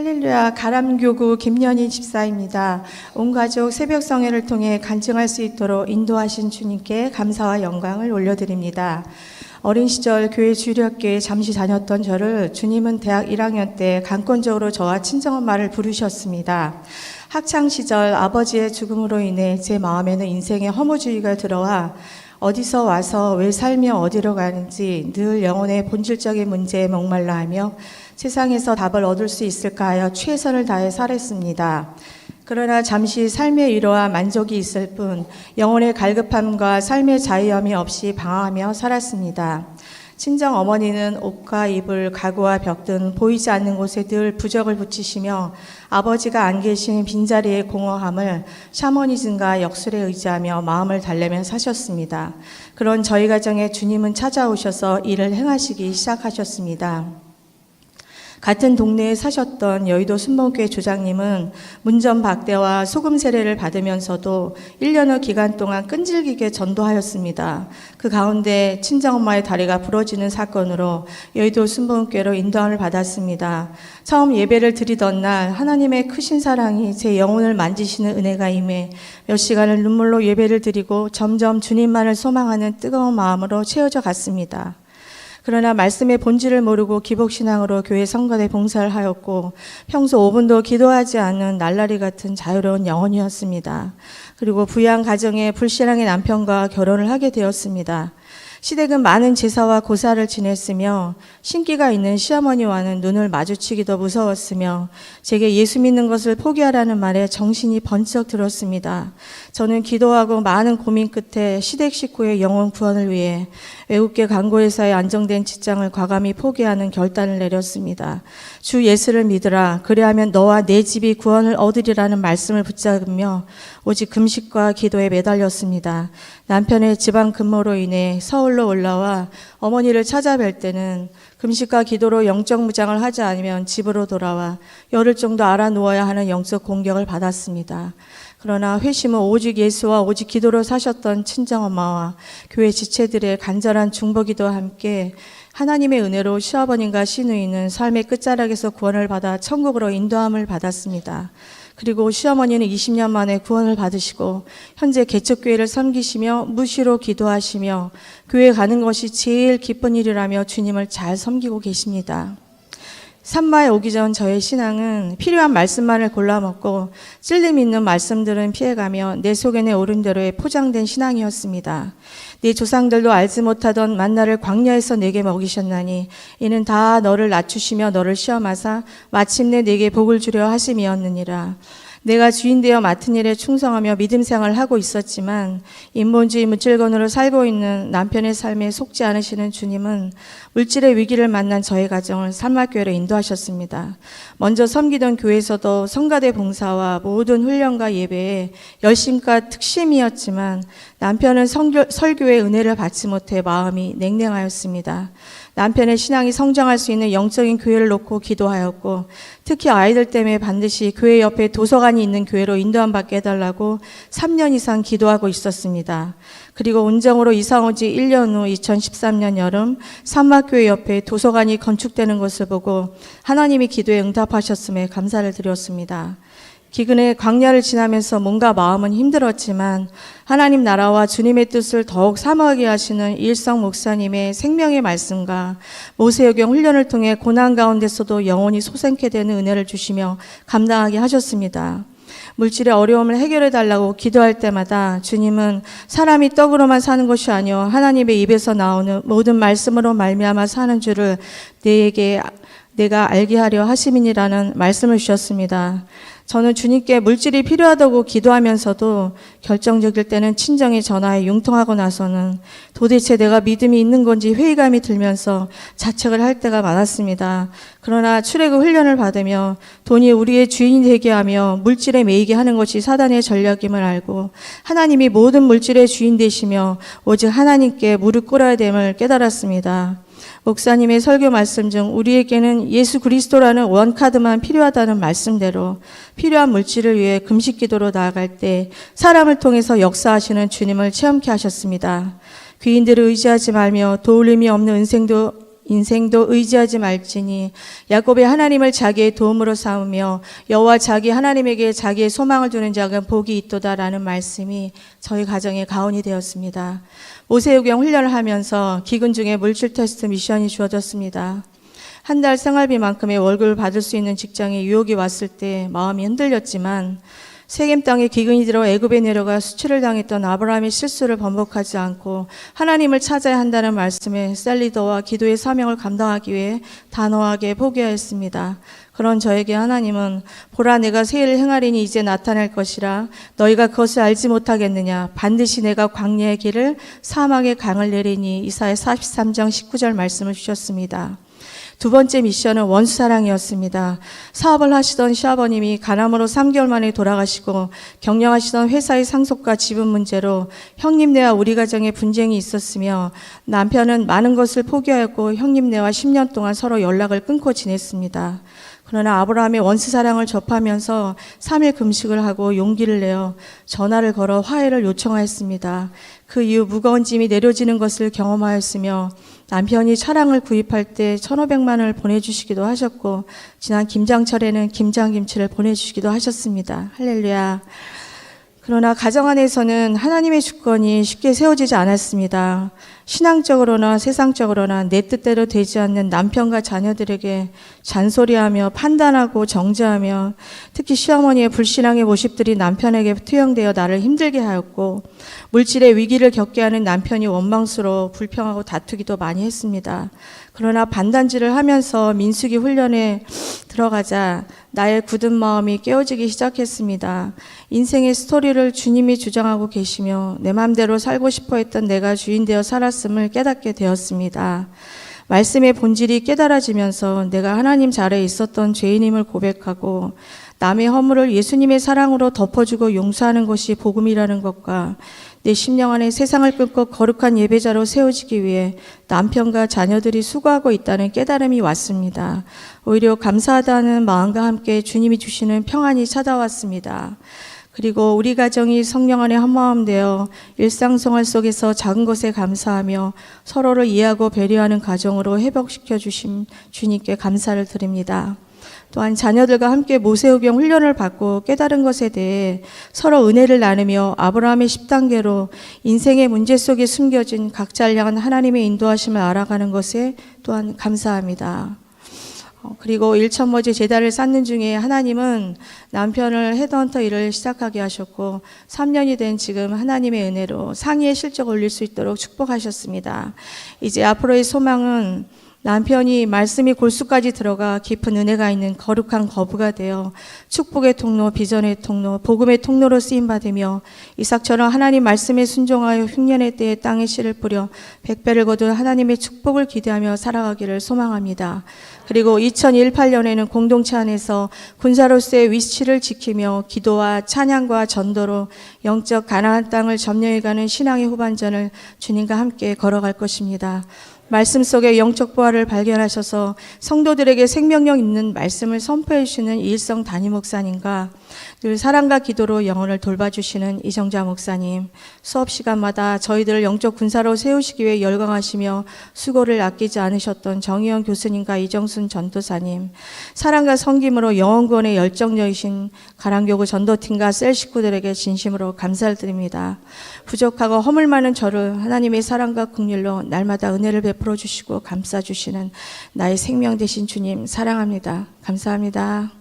할렐루야, 가람교구 김연희 집사입니다. 온 가족 새벽 성회를 통해 간증할 수 있도록 인도하신 주님께 감사와 영광을 올려드립니다. 어린 시절 교회 주일학교에 잠시 다녔던 저를 주님은 대학 1학년 때 강권적으로 저와 친정엄마를 부르셨습니다. 학창시절 아버지의 죽음으로 인해 제 마음에는 인생의 허무주의가 들어와 어디서 와서 왜 살며 어디로 가는지 늘 영혼의 본질적인 문제에 목말라 하며 세상에서 답을 얻을 수 있을까 하여 최선을 다해 살았습니다. 그러나 잠시 삶의 위로와 만족이 있을 뿐 영혼의 갈급함과 삶의 자유함이 없이 방황하며 살았습니다. 친정 어머니는 옷과 이불, 가구와 벽 등 보이지 않는 곳에 늘 부적을 붙이시며 아버지가 안 계신 빈자리의 공허함을 샤머니즘과 역술에 의지하며 마음을 달래며 사셨습니다. 그런 저희 가정에 주님은 찾아오셔서 일을 행하시기 시작하셨습니다. 같은 동네에 사셨던 여의도 순복음교회 조장님은 문전박대와 소금 세례를 받으면서도 1년의 기간 동안 끈질기게 전도하였습니다. 그 가운데 친정엄마의 다리가 부러지는 사건으로 여의도 순복음교회로 인도함을 받았습니다. 처음 예배를 드리던 날 하나님의 크신 사랑이 제 영혼을 만지시는 은혜가 임해 몇 시간을 눈물로 예배를 드리고 점점 주님만을 소망하는 뜨거운 마음으로 채워져 갔습니다. 그러나 말씀의 본질을 모르고 기복신앙으로 교회 성가대 봉사를 하였고 평소 5분도 기도하지 않는 날라리 같은 자유로운 영혼이었습니다. 그리고 부양 가정에 불신앙의 남편과 결혼을 하게 되었습니다. 시댁은 많은 제사와 고사를 지냈으며 신기가 있는 시어머니와는 눈을 마주치기도 무서웠으며 제게 예수 믿는 것을 포기하라는 말에 정신이 번쩍 들었습니다. 저는 기도하고 많은 고민 끝에 시댁 식구의 영혼 구원을 위해 외국계 광고회사에 안정된 직장을 과감히 포기하는 결단을 내렸습니다. 주 예수를 믿으라. 그리하면 너와 내 집이 구원을 얻으리라는 말씀을 붙잡으며 오직 금식과 기도에 매달렸습니다. 남편의 지방 근무로 인해 서울로 올라와 어머니를 찾아뵐 때는 금식과 기도로 영적 무장을 하지 않으면 집으로 돌아와 열흘 정도 알아 누워야 하는 영적 공격을 받았습니다. 그러나 회심은 오직 예수와 오직 기도로 사셨던 친정엄마와 교회 지체들의 간절한 중보기도와 함께 하나님의 은혜로 시아버님과 시누이는 삶의 끝자락에서 구원을 받아 천국으로 인도함을 받았습니다. 그리고 시어머니는 20년 만에 구원을 받으시고 현재 개척교회를 섬기시며 무시로 기도하시며 교회 가는 것이 제일 기쁜 일이라며 주님을 잘 섬기고 계십니다. 산마에 오기 전 저의 신앙은 필요한 말씀만을 골라 먹고 찔림 있는 말씀들은 피해가며 내 속에는 옳은 대로에 포장된 신앙이었습니다. 네 조상들도 알지 못하던 만나를 광야에서 내게 먹이셨나니 이는 다 너를 낮추시며 너를 시험하사 마침내 내게 복을 주려 하심이었느니라. 내가 주인 되어 맡은 일에 충성하며 믿음 생활을 하고 있었지만 인본주의 물질건으로 살고 있는 남편의 삶에 속지 않으시는 주님은 물질의 위기를 만난 저의 가정을 산마교회로 인도하셨습니다. 먼저 섬기던 교회에서도 성가대 봉사와 모든 훈련과 예배에 열심과 특심이었지만 남편은 설교의 은혜를 받지 못해 마음이 냉랭하였습니다. 남편의 신앙이 성장할 수 있는 영적인 교회를 놓고 기도하였고 특히 아이들 때문에 반드시 교회 옆에 도서관이 있는 교회로 인도함 받게 해달라고 3년 이상 기도하고 있었습니다. 그리고 온정으로 이사 온 지 1년 후 2013년 여름 산마교회 옆에 도서관이 건축되는 것을 보고 하나님이 기도에 응답하셨음에 감사를 드렸습니다. 기근의 광야를 지나면서 뭔가 마음은 힘들었지만 하나님 나라와 주님의 뜻을 더욱 사모하게 하시는 이일성 목사님의 생명의 말씀과 모세오경 훈련을 통해 고난 가운데서도 영혼이 솟게 되는 은혜를 주시며 감당하게 하셨습니다. 물질의 어려움을 해결해 달라고 기도할 때마다 주님은 사람이 떡으로만 사는 것이 아니요 하나님의 입에서 나오는 모든 말씀으로 말미암아 사는 줄을 내가 알게 하려 하심이니라는 말씀을 주셨습니다. 저는 주님께 물질이 필요하다고 기도하면서도 결정적일 때는 친정의 전화에 융통하고 나서는 도대체 내가 믿음이 있는 건지 회의감이 들면서 자책을 할 때가 많았습니다. 그러나 출애굽 훈련을 받으며 돈이 우리의 주인이 되게 하며 물질에 매이게 하는 것이 사단의 전략임을 알고 하나님이 모든 물질의 주인 되시며 오직 하나님께 무릎 꿇어야 됨을 깨달았습니다. 목사님의 설교 말씀 중 우리에게는 예수 그리스도라는 원카드만 필요하다는 말씀대로 필요한 물질을 위해 금식 기도로 나아갈 때 사람을 통해서 역사하시는 주님을 체험케 하셨습니다. 귀인들을 의지하지 말며 도울림이 없는 인생도 의지하지 말지니 야곱의 하나님을 자기의 도움으로 삼으며 여호와 자기 하나님에게 자기의 소망을 두는 자가 복이 있도다라는 말씀이 저희 가정의 가온이 되었습니다. 모세오경 훈련을 하면서 기근 중에 물질 테스트 미션이 주어졌습니다. 한 달 생활비만큼의 월급을 받을 수 있는 직장에 유혹이 왔을 때 마음이 흔들렸지만 세겜 땅에 기근이 들어 애굽에 내려가 수치를 당했던 아브라함의 실수를 번복하지 않고 하나님을 찾아야 한다는 말씀에 셀리더와 기도의 사명을 감당하기 위해 단호하게 포기하였습니다. 그런 저에게 하나님은 보라 내가 새 일을 행하리니 이제 나타날 것이라 너희가 그것을 알지 못하겠느냐 반드시 내가 광야의 길을 사막의 강을 내리니 이사야 43장 19절 말씀을 주셨습니다. 두 번째 미션은 원수사랑이었습니다. 사업을 하시던 시아버님이 간암으로 3개월 만에 돌아가시고 경영하시던 회사의 상속과 지분 문제로 형님네와 우리 가정에 분쟁이 있었으며 남편은 많은 것을 포기하였고 형님네와 10년 동안 서로 연락을 끊고 지냈습니다. 그러나 아브라함의 원수사랑을 접하면서 3일 금식을 하고 용기를 내어 전화를 걸어 화해를 요청하였습니다. 그 이후 무거운 짐이 내려지는 것을 경험하였으며 남편이 차량을 구입할 때 1,500만 원을 보내주시기도 하셨고 지난 김장철에는 김장김치를 보내주시기도 하셨습니다. 할렐루야. 그러나 가정 안에서는 하나님의 주권이 쉽게 세워지지 않았습니다. 신앙적으로나 세상적으로나 내 뜻대로 되지 않는 남편과 자녀들에게 잔소리하며 판단하고 정죄하며 특히 시어머니의 불신앙의 모습들이 남편에게 투영되어 나를 힘들게 하였고 물질의 위기를 겪게 하는 남편이 원망스러워 불평하고 다투기도 많이 했습니다. 그러나 반단지를 하면서 민수기 훈련에 들어가자 나의 굳은 마음이 깨어지기 시작했습니다. 인생의 스토리를 주님이 주장하고 계시며 내 마음대로 살고 싶어 했던 내가 주인 되어 살았음을 깨닫게 되었습니다. 말씀의 본질이 깨달아지면서 내가 하나님 자리에 있었던 죄인임을 고백하고 남의 허물을 예수님의 사랑으로 덮어주고 용서하는 것이 복음이라는 것과 내 심령 안에 세상을 끊고 거룩한 예배자로 세워지기 위해 남편과 자녀들이 수고하고 있다는 깨달음이 왔습니다. 오히려 감사하다는 마음과 함께 주님이 주시는 평안이 찾아왔습니다. 그리고 우리 가정이 성령 안에 한마음 되어 일상생활 속에서 작은 것에 감사하며 서로를 이해하고 배려하는 가정으로 회복시켜 주신 주님께 감사를 드립니다. 또한 자녀들과 함께 모세오경 훈련을 받고 깨달은 것에 대해 서로 은혜를 나누며 아브라함의 10단계로 인생의 문제 속에 숨겨진 각자를 향한 하나님의 인도하심을 알아가는 것에 또한 감사합니다. 그리고 일천머지 제단을 쌓는 중에 하나님은 남편을 헤드헌터 일을 시작하게 하셨고 3년이 된 지금 하나님의 은혜로 상위의 실적을 올릴 수 있도록 축복하셨습니다. 이제 앞으로의 소망은 남편이 말씀이 골수까지 들어가 깊은 은혜가 있는 거룩한 거부가 되어 축복의 통로, 비전의 통로, 복음의 통로로 쓰임받으며 이삭처럼 하나님 말씀에 순종하여 흉년의 때에 땅에 씨를 뿌려 백배를 거둔 하나님의 축복을 기대하며 살아가기를 소망합니다. 그리고 2018년에는 공동체 안에서 군사로서의 위치를 지키며 기도와 찬양과 전도로 영적 가나안 땅을 점령해가는 신앙의 후반전을 주님과 함께 걸어갈 것입니다. 말씀 속에 영적 부활을 발견하셔서 성도들에게 생명력 있는 말씀을 선포해 주시는 이일성 담임 목사님과 늘 사랑과 기도로 영혼을 돌봐주시는 이정자 목사님, 수업 시간마다 저희들을 영적 군사로 세우시기 위해 열광하시며 수고를 아끼지 않으셨던 정의원 교수님과 이정순 전도사님, 사랑과 섬김으로 영혼구원에 열정적이신 가랑교구 전도팀과 셀 식구들에게 진심으로 감사를 드립니다. 부족하고 허물 많은 저를 하나님의 사랑과 긍휼로 날마다 은혜를 베풀어 주시고 감싸 주시는 나의 생명 되신 주님 사랑합니다. 감사합니다.